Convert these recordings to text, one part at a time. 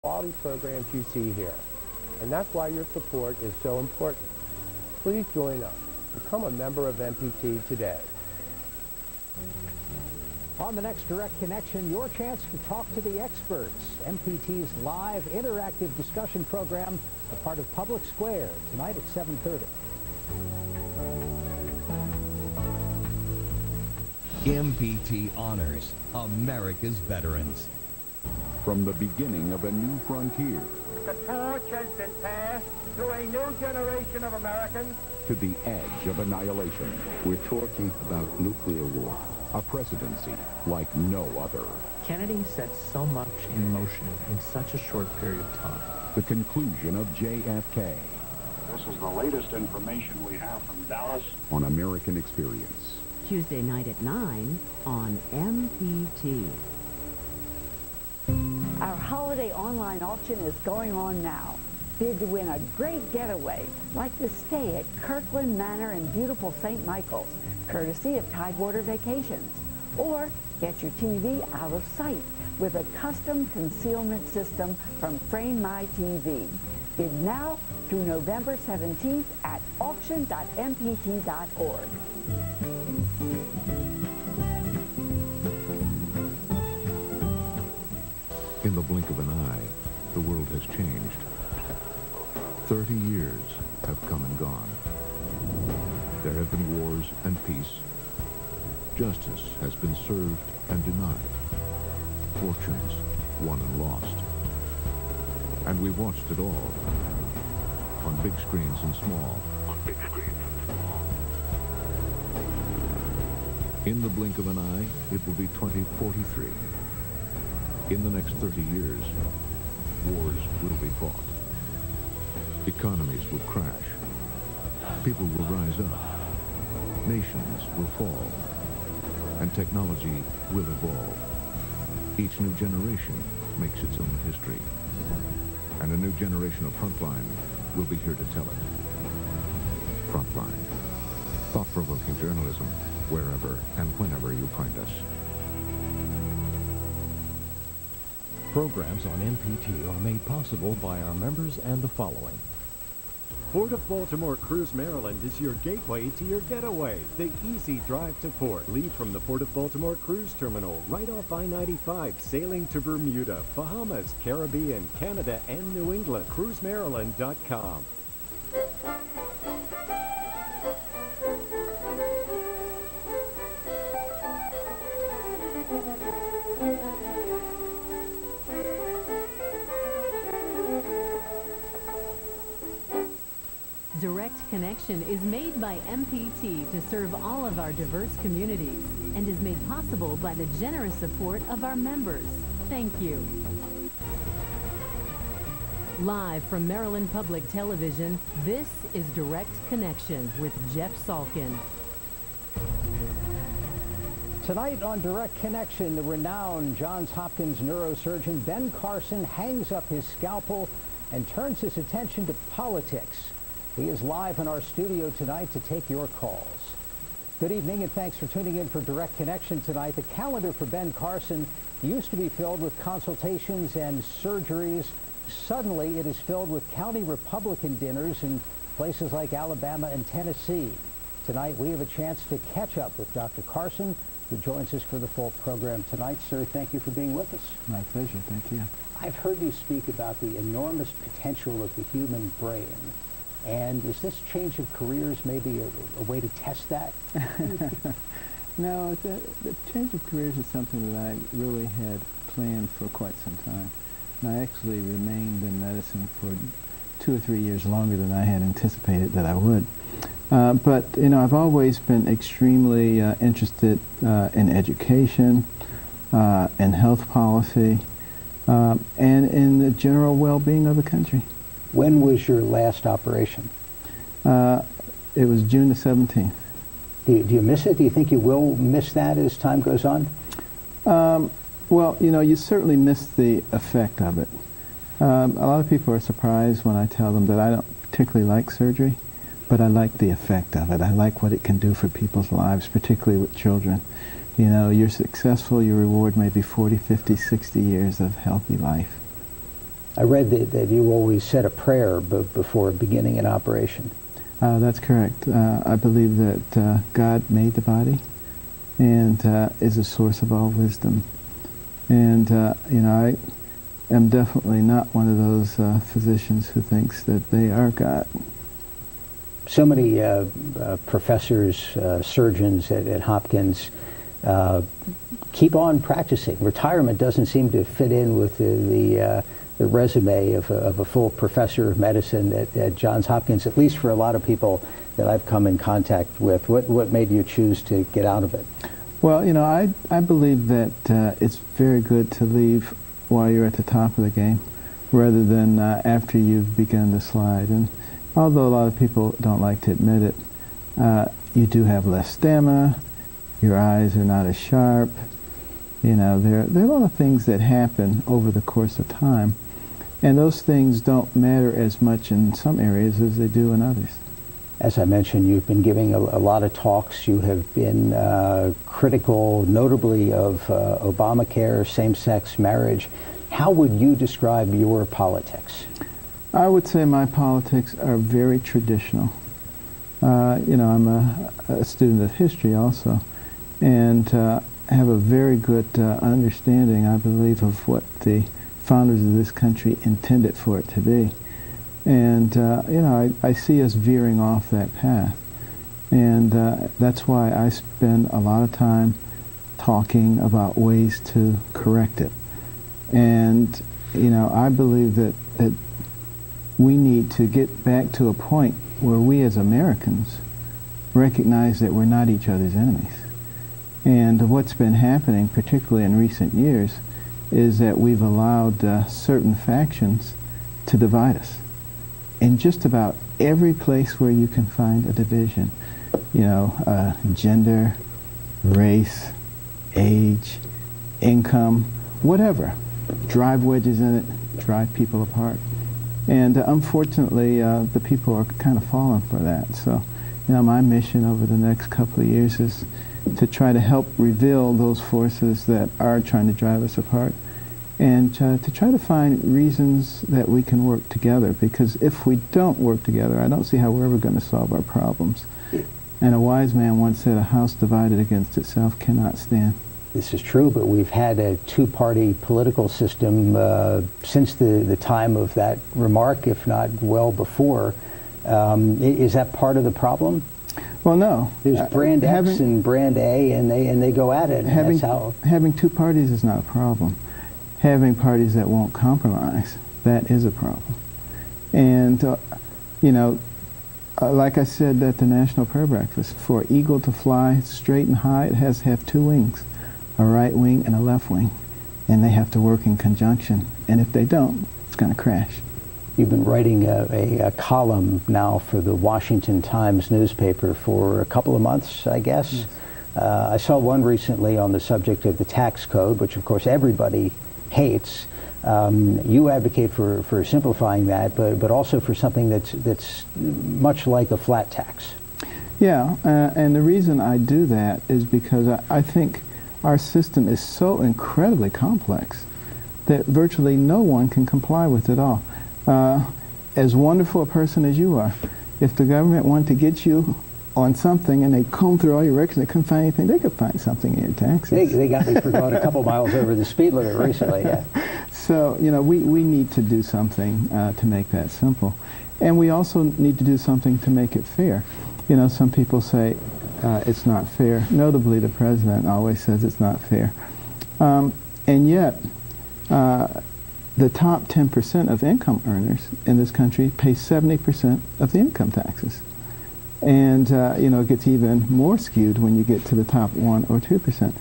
quality programs you see here. And that's why your support is so important. Please join us. Become a member of MPT today. On the next Direct Connection, your chance to talk to the experts. MPT's live interactive discussion program, a part of Public Square, tonight at 7:30. MPT honors America's veterans. From the beginning of a new frontier, The torch has been passed to a new generation of Americans. to the edge of annihilation, We're talking about nuclear war. a presidency like no other. Kennedy set so much in motion in such a short period of time. The conclusion of JFK This is the latest information we have from Dallas. on American Experience. Tuesday night at 9 on MPT. Our holiday online auction is going on now. Bid to win a great getaway, like the stay at Kirkland Manor in beautiful St. Michael's, courtesy of Tidewater Vacations. Or get your TV out of sight with a custom concealment system from Frame My TV. Bid now through November 17th at auction.mpt.org. In the blink of an eye, the world has changed. 30 years have come and gone. There have been wars and peace. Justice has been served and denied. Fortunes won and lost. And we watched it all. On big screens and small. In the blink of an eye, it will be 2043. In the next 30 years, wars will be fought. Economies will crash. People will rise up. Nations will fall. And technology will evolve. Each new generation makes its own history. And a new generation of Frontline will be here to tell it. Frontline. Thought-provoking journalism, wherever and whenever you find us. Programs on MPT are made possible by our members and the following. Port of Baltimore Cruise Maryland is your gateway to your getaway. The easy drive to port. Leave from the Port of Baltimore Cruise Terminal right off I-95, sailing to Bermuda, Bahamas, Caribbean, Canada, and New England. CruiseMaryland.com. Direct Connection is made by MPT to serve all of our diverse communities and is made possible by the generous support of our members. Thank you. Live from Maryland Public Television, this is Direct Connection with Jeff Salkin. Tonight on Direct Connection, the renowned Johns Hopkins neurosurgeon Ben Carson hangs up his scalpel and turns his attention to politics. He is live in our studio tonight to take your calls. Good evening and thanks for tuning in for Direct Connection tonight. The calendar for Ben Carson used to be filled with consultations and surgeries. Suddenly it is filled with county Republican dinners in places like Alabama and Tennessee. Tonight we have a chance to catch up with Dr. Carson, who joins us for the full program tonight. Sir, thank you for being with us. My pleasure, thank you. I've heard you speak about the enormous potential of the human brain. And is this change of careers maybe a way to test that? No, the change of careers is something that I really had planned for quite some time. And I actually remained in medicine for 2 or 3 years longer than I had anticipated that I would. But, you know, I've always been extremely interested in education, in health policy, and in the general well-being of the country. When was your last operation? It was June the 17th. Do you miss it? Do you think you will miss that as time goes on? Well, you know, you certainly miss the effect of it. A lot of people are surprised when I tell them that I don't particularly like surgery, but I like the effect of it. I like what it can do for people's lives, particularly with children. You know, you're successful, your reward may be 40, 50, 60 years of healthy life. I read that you always said a prayer before beginning an operation. That's correct. I believe that God made the body and is a source of all wisdom. And, I am definitely not one of those physicians who thinks that they are God. So many professors, surgeons at Hopkins keep on practicing. Retirement doesn't seem to fit in with the resume of a full professor of medicine at Johns Hopkins, at least for a lot of people that I've come in contact with. What made you choose to get out of it? Well, I believe that it's very good to leave while you're at the top of the game rather than after you've begun to slide. And although a lot of people don't like to admit it, you do have less stamina, your eyes are not as sharp. There are a lot of things that happen over the course of time, and those things don't matter as much in some areas as they do in others. As I mentioned, you've been giving a lot of talks. You have been critical, notably, of Obamacare, same-sex marriage. How would you describe your politics? I would say my politics are very traditional. I'm a student of history also, and have a very good understanding, I believe, of what the founders of this country intended for it to be. And, I see us veering off that path. And that's why I spend a lot of time talking about ways to correct it. And, I believe that we need to get back to a point where we as Americans recognize that we're not each other's enemies. And what's been happening, particularly in recent years, is that we've allowed certain factions to divide us. In just about every place where you can find a division, gender, race, age, income, whatever, drive wedges in it, drive people apart. And unfortunately, the people are kind of falling for that. So, my mission over the next couple of years is to try to help reveal those forces that are trying to drive us apart, and to try to find reasons that we can work together, because if we don't work together, I don't see how we're ever going to solve our problems. And a wise man once said, a house divided against itself cannot stand. This is true, but we've had a two-party political system since the time of that remark, if not well before. Is that part of the problem? Well, no. There's brand X and brand A, and they go at it. Having two parties is not a problem. Having parties that won't compromise, that is a problem. And, like I said at the National Prayer Breakfast, for an eagle to fly straight and high, it has to have two wings, a right wing and a left wing. And they have to work in conjunction. And if they don't, it's going to crash. You've been writing a column now for the Washington Times newspaper for a couple of months, I guess. Yes. I saw one recently on the subject of the tax code, which of course everybody hates. You advocate for simplifying that, but also for something that's much like a flat tax. Yeah, and the reason I do that is because I think our system is so incredibly complex that virtually no one can comply with it all. As wonderful a person as you are, if the government wanted to get you on something and they comb through all your records and they couldn't find anything, they could find something in your taxes. They got me for going a couple miles over the speed limit recently, yeah. So, we need to do something to make that simple. And we also need to do something to make it fair. Some people say it's not fair. Notably, the president always says it's not fair. And yet, the top 10% of income earners in this country pay 70% of the income taxes. And, it gets even more skewed when you get to the top 1 or 2%.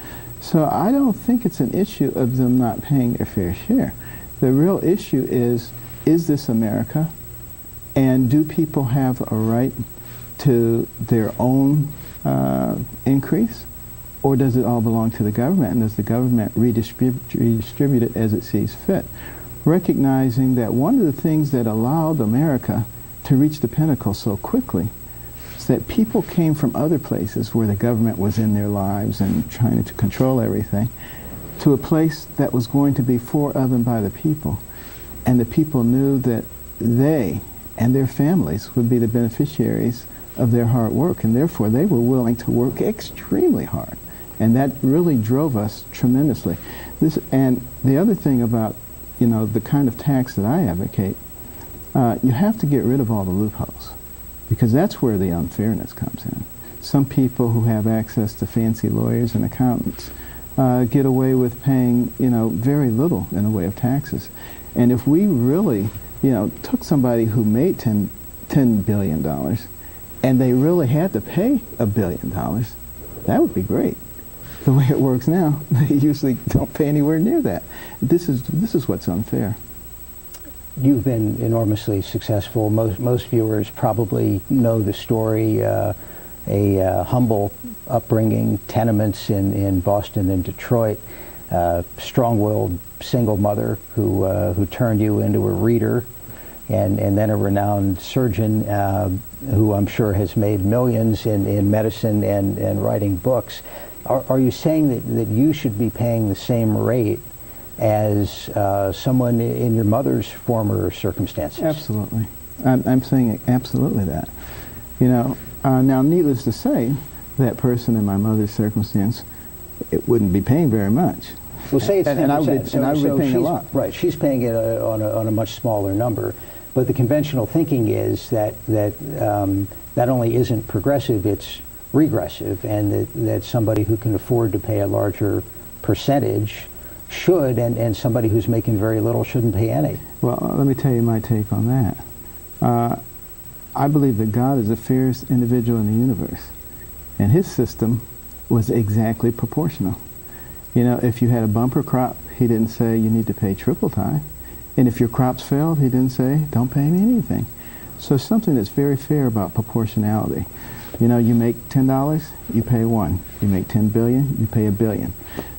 So I don't think it's an issue of them not paying their fair share. The real issue is this America? And do people have a right to their own increase? Or does it all belong to the government? And does the government redistribute it as it sees fit? Recognizing that one of the things that allowed America to reach the pinnacle so quickly is that people came from other places where the government was in their lives and trying to control everything, to a place that was going to be for, of, and by the people. and the people knew that they and their families would be the beneficiaries of their hard work, and therefore they were willing to work extremely hard. And that really drove us tremendously. And the other thing about, you know, the kind of tax that I advocate, you have to get rid of all the loopholes, because that's where the unfairness comes in. Some people who have access to fancy lawyers and accountants get away with paying, you know, very little in the way of taxes. And if we really, you know, took somebody who made $10 billion and they really had to pay $1 billion, that would be great. The way it works now, they usually don't pay anywhere near that. This is what's unfair. You've been enormously successful. Most viewers probably know the story, a humble upbringing, tenements in Boston and Detroit, strong-willed single mother who turned you into a reader, and then a renowned surgeon who I'm sure has made millions in medicine and writing books. Are you saying that you should be paying the same rate as someone in your mother's former circumstances? Absolutely. I'm saying absolutely that. You know, now needless to say, that person in my mother's circumstance, it wouldn't be paying very much. Well, say it's 10%. And I would be paying a lot. Right, she's paying it on a much smaller number. But the conventional thinking is that not only isn't progressive, it's regressive, and that somebody who can afford to pay a larger percentage should, and somebody who's making very little shouldn't pay any. Well, let me tell you my take on that. I believe that God is the fairest individual in the universe, and his system was exactly proportional. You know, if you had a bumper crop, he didn't say you need to pay triple time, and if your crops failed, he didn't say don't pay me anything. So something that's very fair about proportionality. You know, you make $10, you pay $1. You make $10 billion, you pay $1 billion.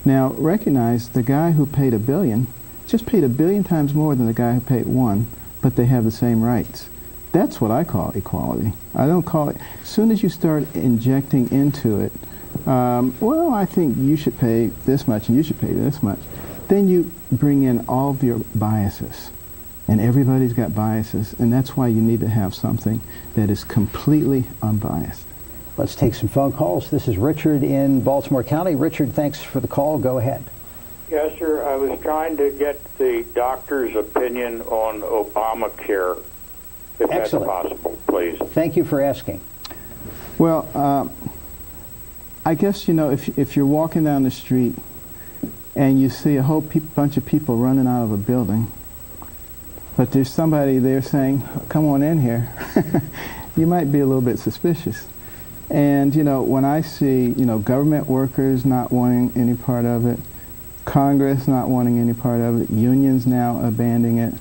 Now, recognize the guy who paid $1 billion just paid $1 billion times more than the guy who paid $1, but they have the same rights. That's what I call equality. I don't call it, as soon as you start injecting into it, well, I think you should pay this much and you should pay this much, then you bring in all of your biases. And everybody's got biases, and that's why you need to have something that is completely unbiased. Let's take some phone calls. This is Richard in Baltimore County. Richard, thanks for the call. Go ahead. Yes, sir. I was trying to get the doctor's opinion on Obamacare, if Excellent. that's possible, please. Thank you for asking. Well, I guess, you know, if you're walking down the street and you see a whole bunch of people running out of a building, but there's somebody there saying, come on in here, you might be a little bit suspicious. And, you know, when I see, you know, government workers not wanting any part of it, Congress not wanting any part of it, unions now abandoning it,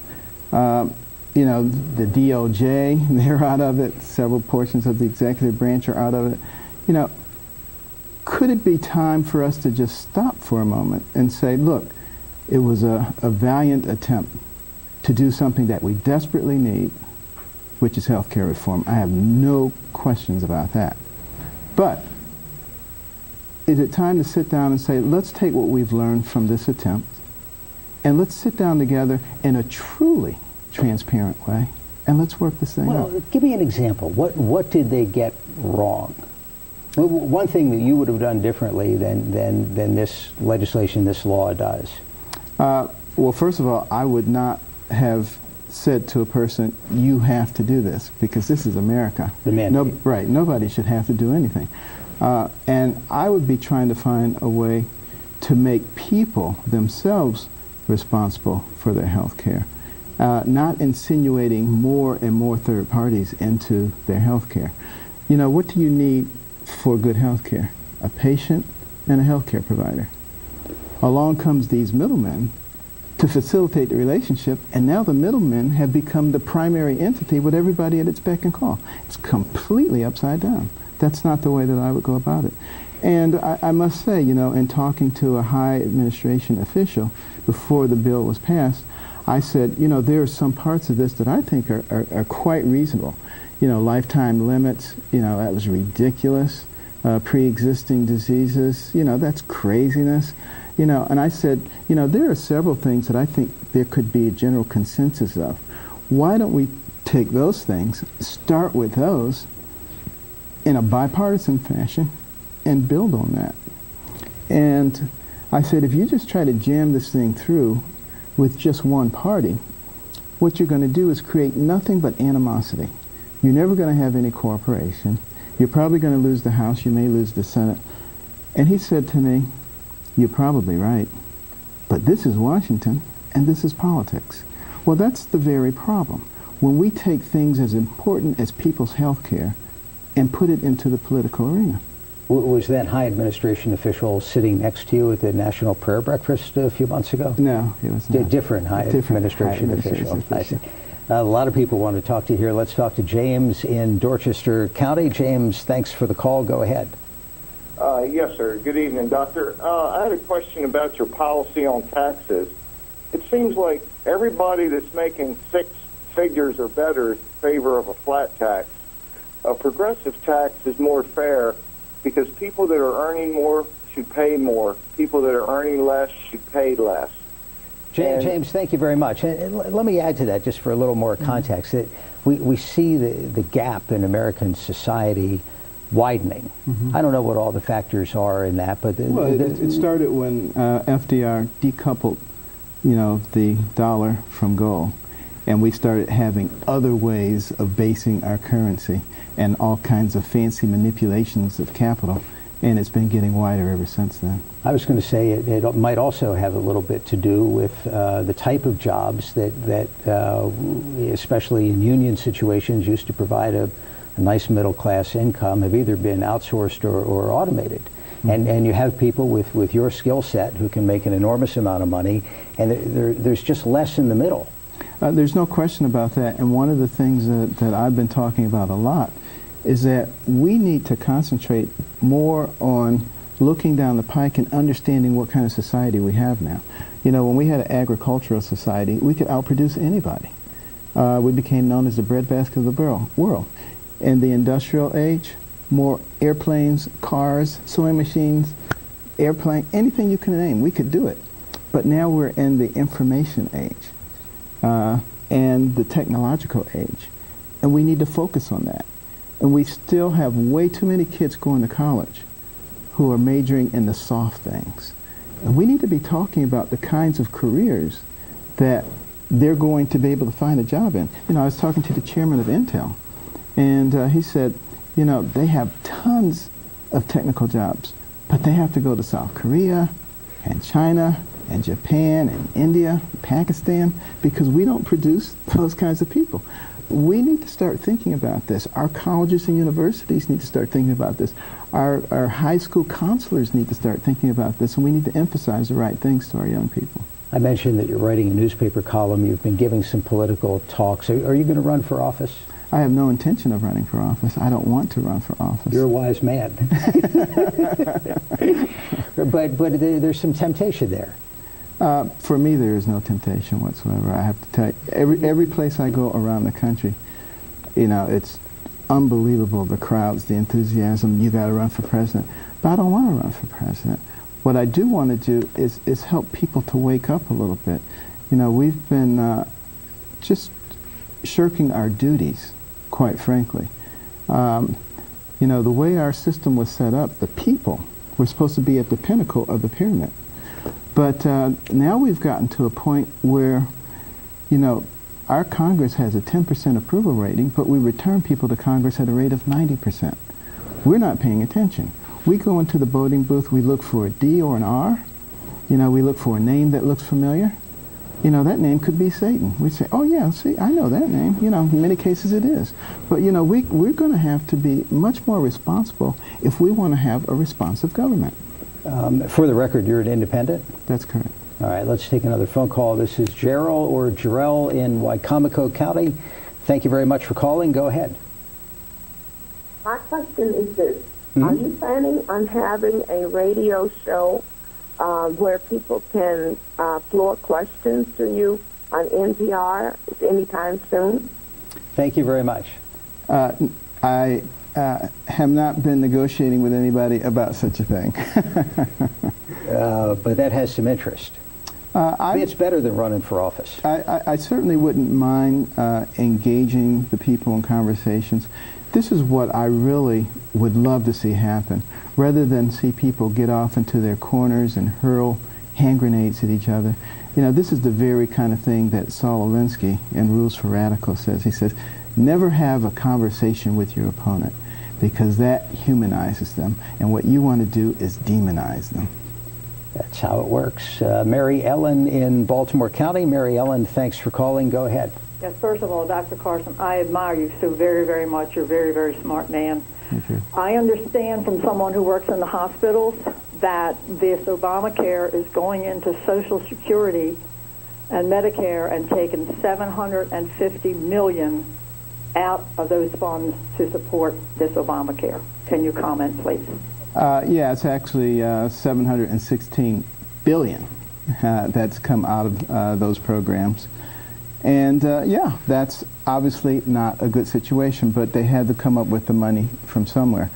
you know, the DOJ, they're out of it, several portions of the executive branch are out of it, you know, could it be time for us to just stop for a moment and say, look, it was a valiant attempt to do something that we desperately need, which is health care reform. I have no questions about that. But is it time to sit down and say, let's take what we've learned from this attempt and let's sit down together in a truly transparent way and let's work this thing out. Well, give me an example. What did they get wrong? One thing that you would have done differently than this legislation, this law does. Well, first of all, I would not have said to a person, you have to do this, because this is America. The mandate. Right, nobody should have to do anything. And I would be trying to find a way to make people themselves responsible for their health care, not insinuating more and more third parties into their health care. You know, what do you need for good health care? A patient and a health care provider. Along comes these middlemen to facilitate the relationship, and now the middlemen have become the primary entity with everybody at its beck and call. It's completely upside down. That's not the way that I would go about it. And I must say, you know, in talking to a high administration official before the bill was passed, I said, you know, there are some parts of this that I think are quite reasonable. You know, lifetime limits, you know, that was ridiculous. Pre-existing diseases, you know, that's craziness. You know, and I said, you know, there are several things that I think there could be a general consensus of. Why don't we take those things, start with those in a bipartisan fashion, and build on that? And I said, if you just try to jam this thing through with just one party, what you're going to do is create nothing but animosity. You're never going to have any cooperation. You're probably going to lose the House. You may lose the Senate. And he said to me, you're probably right, but this is Washington, and this is politics. Well, that's the very problem. When we take things as important as people's health care and put it into the political arena. Was that high administration official sitting next to you at the National Prayer Breakfast a few months ago? No, he was not. Different high administration official. I see. A lot of people want to talk to you here. Let's talk to James in Dorchester County. James, thanks for the call. Go ahead. Yes, sir. Good evening, Doctor. I had a question about your policy on taxes. It seems like everybody that's making 6 figures or better is in favor of a flat tax. A progressive tax is more fair because people that are earning more should pay more. People that are earning less should pay less. James, thank you very much. And let me add to that just for a little more context. That we see the gap in American society widening. I don't know what all the factors are in that, but it started when FDR decoupled, you know, the dollar from gold, and we started having other ways of basing our currency and all kinds of fancy manipulations of capital, and it's been getting wider ever since then. I was going to say it might also have a little bit to do with the type of jobs that especially in union situations, used to provide a nice middle-class income, have either been outsourced or automated. And you have people with your skill set who can make an enormous amount of money, and there's just less in the middle. There's no question about that, and one of the things that I've been talking about a lot is that we need to concentrate more on looking down the pike and understanding what kind of society we have now. You know, when we had an agricultural society, we could outproduce anybody. We became known as the breadbasket of the world. In the industrial age, more airplanes, cars, sewing machines, anything you can name, we could do it. But now we're in the information age and the technological age, and we need to focus on that. And we still have way too many kids going to college who are majoring in the soft things. And we need to be talking about the kinds of careers that they're going to be able to find a job in. You know, I was talking to the chairman of Intel, and he said, you know, they have tons of technical jobs, but they have to go to South Korea and China and Japan and India, and Pakistan, because we don't produce those kinds of people. We need to start thinking about this. Our colleges and universities need to start thinking about this. Our high school counselors need to start thinking about this, and we need to emphasize the right things to our young people. I mentioned that you're writing a newspaper column. You've been giving some political talks. Are you going to run for office? I have no intention of running for office. I don't want to run for office. You're a wise man. but there's some temptation there. For me, there is no temptation whatsoever. I have to tell you, every place I go around the country, you know, it's unbelievable, the crowds, the enthusiasm. You got to run for president. But I don't want to run for president. What I do want to do is help people to wake up a little bit. You know, we've been just shirking our duties, quite frankly. You know, the way our system was set up, the people were supposed to be at the pinnacle of the pyramid. But now we've gotten to a point where, you know, our Congress has a 10% approval rating, but we return people to Congress at a rate of 90%. We're not paying attention. We go into the voting booth, we look for a D or an R. You know, we look for a name that looks familiar. You know, that name could be Satan. We say, oh yeah, see, I know that name. You know, in many cases it is. But, you know, we're going to have to be much more responsible if we want to have a responsive government. For the record, you're an independent? That's correct. All right, let's take another phone call. This is Gerald or Jarrell in Wicomico County. Thank you very much for calling. Go ahead. My question is this. Are you planning on having a radio show where people can floor questions to you on NPR anytime soon? Thank you very much. I have not been negotiating with anybody about such a thing. but that has some interest. It's better than running for office. I certainly wouldn't mind engaging the people in conversations. This is what I really would love to see happen, rather than see people get off into their corners and hurl hand grenades at each other. You know, this is the very kind of thing that Saul Alinsky in Rules for Radicals says. He says, never have a conversation with your opponent, because that humanizes them, and what you want to do is demonize them. That's how it works. Mary Ellen in Baltimore County. Mary Ellen, thanks for calling. Go ahead. Yes, first of all, Dr. Carson, I admire you so very, very much. You're a very, very smart man. Thank you. I understand from someone who works in the hospitals that this Obamacare is going into Social Security and Medicare and taking $750 million out of those funds to support this Obamacare. Can you comment, please? Yeah, it's actually $716 billion that's come out of those programs. And yeah, that's obviously not a good situation, but they had to come up with the money from somewhere.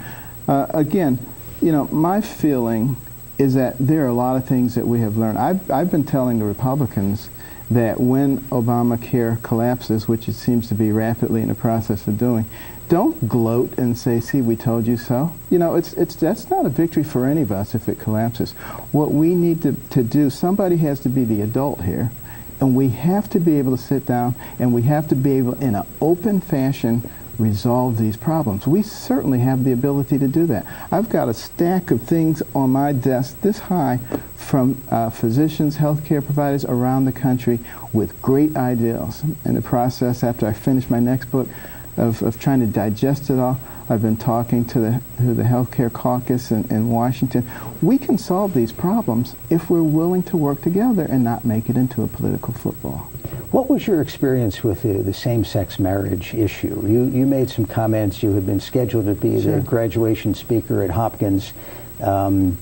Again, you know, my feeling is that there are a lot of things that we have learned. I've been telling the Republicans that when Obamacare collapses, which it seems to be rapidly in the process of doing, don't gloat and say, see, we told you so. You know, that's not a victory for any of us if it collapses. What we need to do, somebody has to be the adult here, and we have to be able to sit down and we have to be able, in an open fashion, resolve these problems. We certainly have the ability to do that. I've got a stack of things on my desk this high from physicians, healthcare providers around the country with great ideas. In the process, after I finish my next book, of trying to digest it all, I've been talking to the healthcare caucus in Washington. We can solve these problems if we're willing to work together and not make it into a political football. What was your experience with the same-sex marriage issue? You made some comments. You had been scheduled to be the graduation speaker at Hopkins, and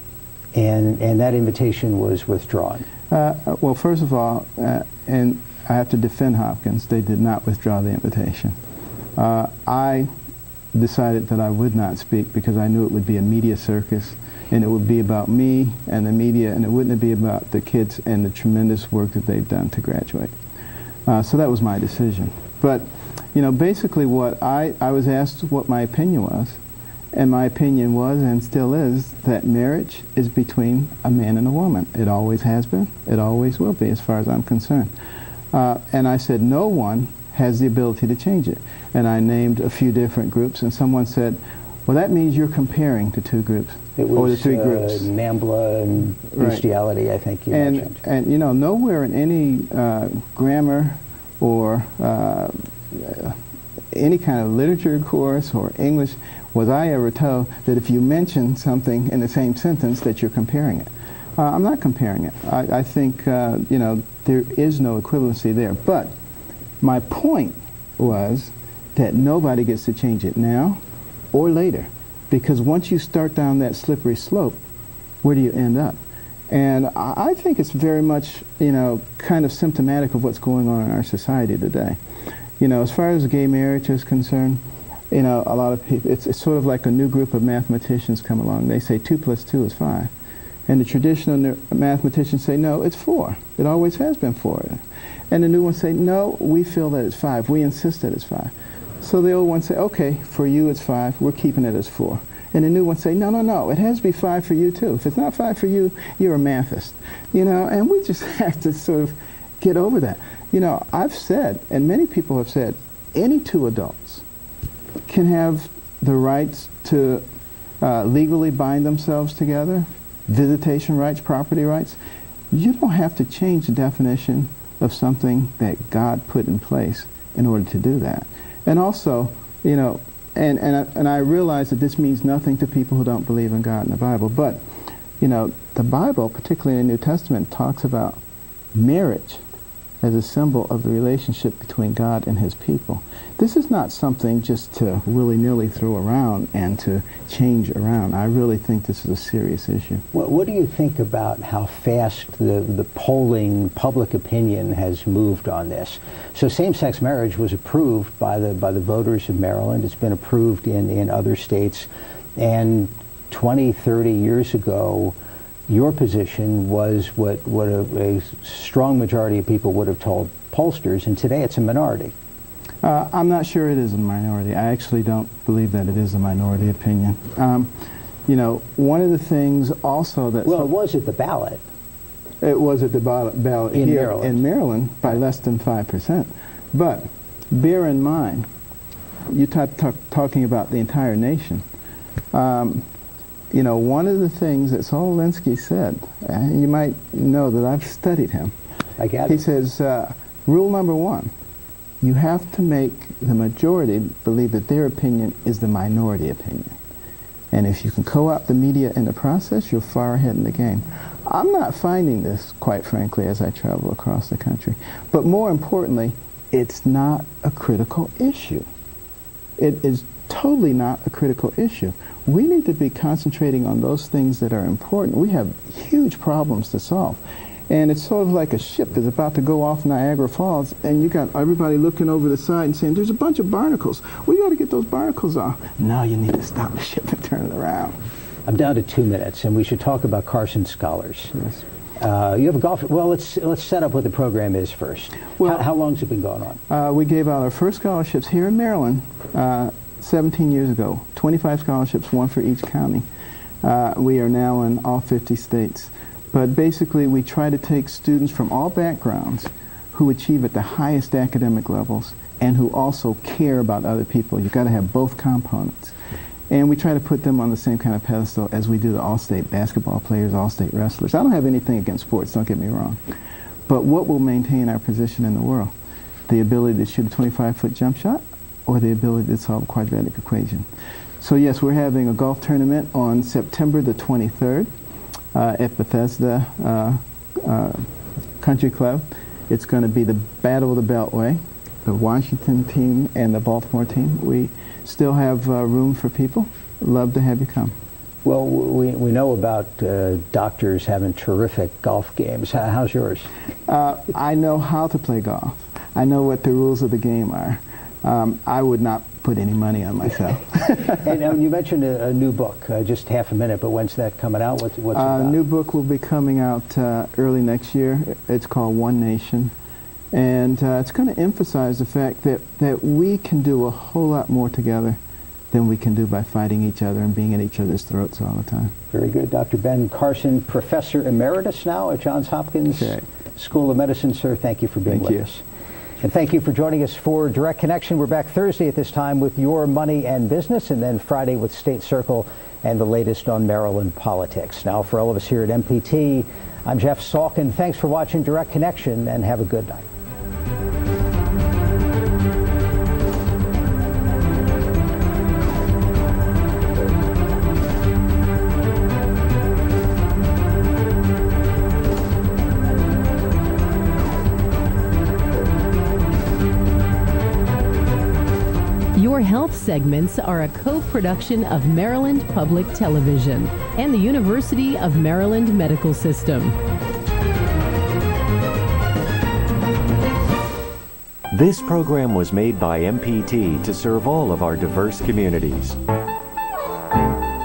that invitation was withdrawn. Well, first of all, and I have to defend Hopkins, they did not withdraw the invitation. I decided that I would not speak because I knew it would be a media circus, and it would be about me and the media, and it wouldn't be about the kids and the tremendous work that they've done to graduate. So that was my decision. But, you know, basically what I was asked what my opinion was, and my opinion was and still is that marriage is between a man and a woman. It always has been. It always will be as far as I'm concerned. And I said no one has the ability to change it. And I named a few different groups, and someone said, well, that means you're comparing the two groups, or the three groups. NAMBLA and bestiality, I think you mentioned. And, you know, nowhere in any grammar or any kind of literature course or English was I ever told that if you mention something in the same sentence that you're comparing it. I'm not comparing it. I think, you know, there is no equivalency there. But my point was that nobody gets to change it now or later, because once you start down that slippery slope, where do you end up? And I think it's very much, you know, kind of symptomatic of what's going on in our society today. You know, as far as gay marriage is concerned, you know, a lot of people, it's sort of like a new group of mathematicians come along. They say 2 + 2 is 5. And the traditional mathematicians say, no, it's 4. It always has been 4. And the new ones say, no, we feel that it's 5. We insist that it's 5. So the old ones say, okay, for you it's 5. We're keeping it as 4. And the new ones say, no, no, no, it has to be 5 for you too. If it's not 5 for you, you're a mathist. You know, and we just have to sort of get over that. You know, I've said, and many people have said, any two adults can have the rights to legally bind themselves together, visitation rights, property rights. You don't have to change the definition of something that God put in place in order to do that. And also, you know, and I realize that this means nothing to people who don't believe in God and the Bible, but, you know, the Bible, particularly in the New Testament, talks about marriage as a symbol of the relationship between God and his people. This is not something just to willy-nilly throw around and to change around. I really think this is a serious issue. What do you think about how fast the polling, public opinion has moved on this? So same-sex marriage was approved by the voters of Maryland. It's been approved in other states. And 20, 30 years ago, your position was what a strong majority of people would have told pollsters, and today it's a minority. I'm not sure it is a minority. I actually don't believe that it is a minority opinion. You know, one of the things also that... Well, it was at the ballot. It was at the ballot in here Maryland. In Maryland by less than 5%. But bear in mind, you talking about the entire nation. You know, one of the things that Saul Alinsky said, you might know that I've studied him. I got it. He says, rule number one, you have to make the majority believe that their opinion is the minority opinion. And if you can co-opt the media in the process, you're far ahead in the game. I'm not finding this, quite frankly, as I travel across the country. But more importantly, it's not a critical issue. It is totally not a critical issue. We need to be concentrating on those things that are important. We have huge problems to solve. And it's sort of like a ship that's about to go off Niagara Falls, and you got everybody looking over the side and saying, there's a bunch of barnacles. We got to get those barnacles off. No, you need to stop the ship and turn it around. I'm down to 2 minutes, and we should talk about Carson Scholars. Yes. You have a golf... Well, let's set up what the program is first. Well, how long has it been going on? We gave out our first scholarships here in Maryland 17 years ago. 25 scholarships, one for each county. We are now in all 50 states. But basically, we try to take students from all backgrounds who achieve at the highest academic levels and who also care about other people. You've got to have both components. And we try to put them on the same kind of pedestal as we do the all-state basketball players, all-state wrestlers. I don't have anything against sports, don't get me wrong. But what will maintain our position in the world? The ability to shoot a 25-foot jump shot or the ability to solve a quadratic equation? So yes, we're having a golf tournament on September the 23rd. At Bethesda Country Club. It's going to be the Battle of the Beltway, the Washington team and the Baltimore team. We still have room for people. Love to have you come. Well, we know about doctors having terrific golf games. How's yours? I know how to play golf. I know what the rules of the game are. I would not put any money on myself. And you mentioned a new book, just half a minute, but when's that coming out? What's it about? A new book will be coming out early next year. It's called One Nation. And it's going to emphasize the fact that we can do a whole lot more together than we can do by fighting each other and being at each other's throats all the time. Very good. Dr. Ben Carson, Professor Emeritus now at Johns Hopkins School of Medicine. Sir, thank you for being with us. And thank you for joining us for Direct Connection. We're back Thursday at this time with Your Money and Business, and then Friday with State Circle and the latest on Maryland politics. Now, for all of us here at MPT, I'm Jeff Salkin. Thanks for watching Direct Connection, and have a good night. Your health segments are a co-production of Maryland Public Television and the University of Maryland Medical System. This program was made by MPT to serve all of our diverse communities.